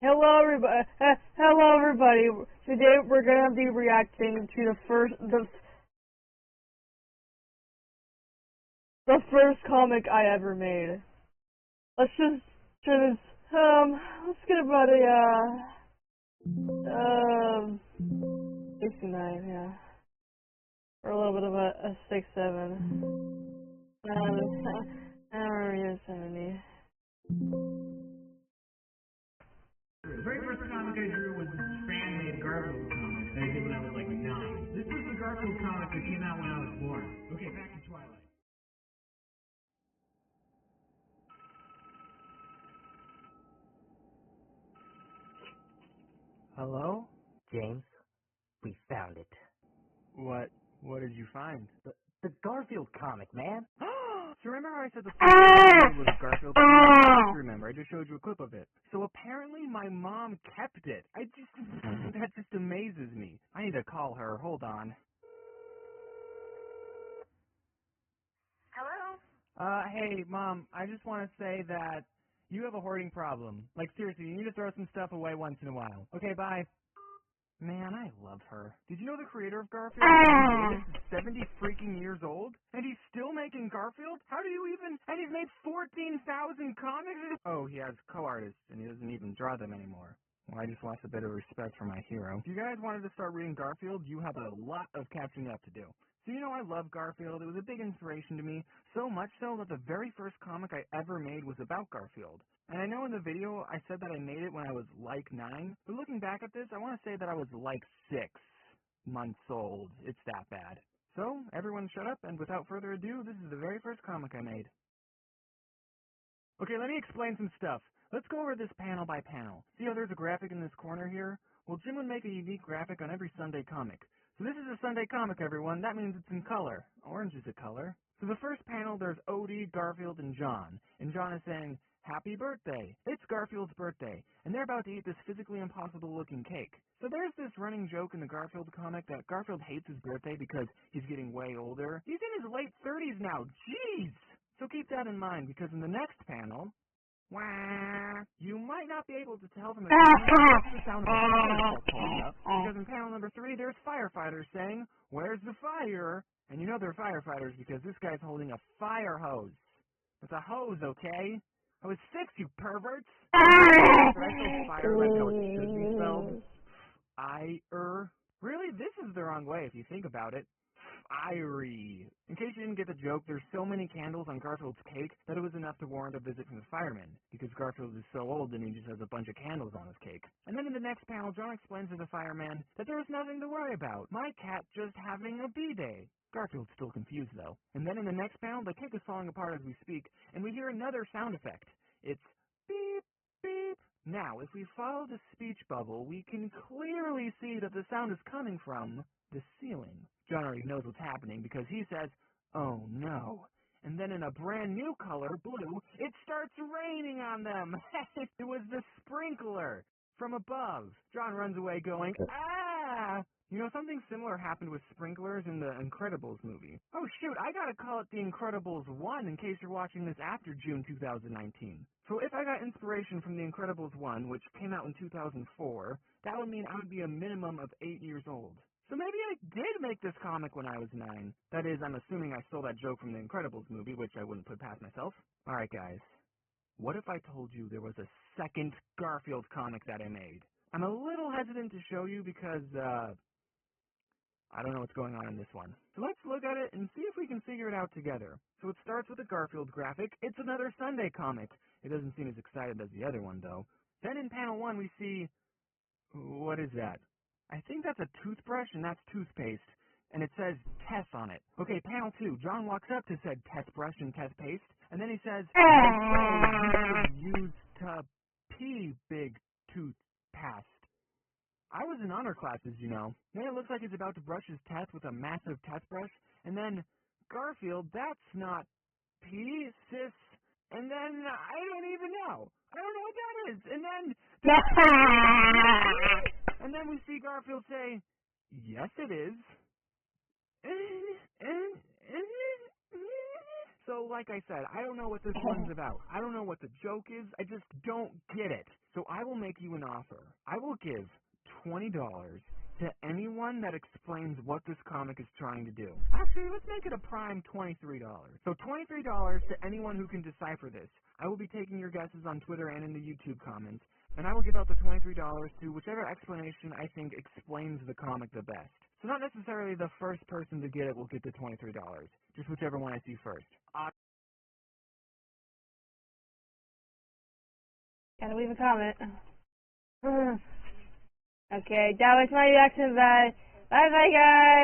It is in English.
Hello everybody. Today we're gonna be reacting to the first comic I ever made. Let's just let's get about a 69, yeah, or a little bit of a 6-7. I don't remember 70. The very first comic I drew was this fan-made Garfield comic that I did when I was like 9. This was the Garfield comic that came out when I was born. Okay, back to Twilight. Hello? James, we found it. What did you find? The Garfield comic, man. So remember how I said the first comic I made was Garfield? I just remember. I just showed you a clip of it. So apparently my mom kept it. That just amazes me. I need to call her. Hold on. Hello? Hey, Mom, I just want to say that you have a hoarding problem. Like, seriously, you need to throw some stuff away once in a while. Okay, bye. Man, I love her. Did you know the creator of Garfield, Davis, is 70 freaking years old? And he's still making Garfield? How do you even... And he's made 14,000 comics? Oh, he has co-artists, and he doesn't even draw them anymore. Well, I just lost a bit of respect for my hero. If you guys wanted to start reading Garfield, you have a lot of catching up to do. So you know I love Garfield. It was a big inspiration to me, so much so that the very first comic I ever made was about Garfield. And I know in the video I said that I made it when I was like 9, but looking back at this, I want to say that I was like 6 months old. It's that bad. So, everyone shut up, and without further ado, this is the very first comic I made. Okay, let me explain some stuff. Let's go over this panel by panel. See how there's a graphic in this corner here? Well, Jim would make a unique graphic on every Sunday comic. So this is a Sunday comic, everyone. That means it's in color. Orange is a color. So the first panel, there's Odie, Garfield, and John. And John is saying, "Happy birthday. It's Garfield's birthday." And they're about to eat this physically impossible looking cake. So there's this running joke in the Garfield comic that Garfield hates his birthday because he's getting way older. He's in his late 30s now. Jeez! So keep that in mind, because in the next panel, you might not be able to tell from the sound of a fire pulling up, because in panel number 3, there's firefighters saying, "Where's the fire?" And you know they're firefighters because this guy's holding a fire hose. It's a hose, okay? I was 6, you perverts! Did I spell fire like how it should be spelled? Really? This is the wrong way if you think about it. Fiery. In case you didn't get the joke, there's so many candles on Garfield's cake that it was enough to warrant a visit from the firemen, because Garfield is so old and he just has a bunch of candles on his cake. And then in the next panel, John explains to the fireman that there was nothing to worry about. My cat just having a B-day. Garfield's still confused, though. And then in the next panel, the cake is falling apart as we speak, and we hear another sound effect. It's beep, beep. Now, if we follow the speech bubble, we can clearly see that the sound is coming from the ceiling. John already knows what's happening because he says, "Oh no." And then in a brand new color, blue, it starts raining on them. It was the sprinkler from above. John runs away going, "Ah!" You know, something similar happened with sprinklers in the Incredibles movie. Oh shoot, I gotta call it The Incredibles 1 in case you're watching this after June 2019. So if I got inspiration from The Incredibles 1, which came out in 2004, that would mean I would be a minimum of 8 years old. So maybe I did make this comic when I was 9. That is, I'm assuming I stole that joke from the Incredibles movie, which I wouldn't put past myself. Alright guys, what if I told you there was a second Garfield comic that I made? I'm a little hesitant to show you because, I don't know what's going on in this one. So let's look at it and see if we can figure it out together. So it starts with a Garfield graphic. It's another Sunday comic. It doesn't seem as excited as the other one, though. Then in panel 1 we see... what is that? I think that's a toothbrush and that's toothpaste. And it says Tess on it. Okay, panel 2. John walks up to said Tess brush and Tess paste. And then he says, used to pee big toothpaste. I was in honor classes, you know. Then it looks like he's about to brush his teeth with a massive test brush. And then, Garfield, that's not pee, sis. And then, I don't even know. I don't know what that is. And then... and then we see Garfield say, "Yes, it is." So, like I said, I don't know what this one's about. I don't know what the joke is. I just don't get it. So I will make you an offer. I will give $20 to anyone that explains what this comic is trying to do. Actually, let's make it a prime $23. So $23 to anyone who can decipher this. I will be taking your guesses on Twitter and in the YouTube comments, and I will give out the $23 to whichever explanation I think explains the comic the best. So not necessarily the first person to get it will get the $23, just whichever one I see first. Gotta leave a comment. Okay, that was my reaction. Bye. Bye, guys.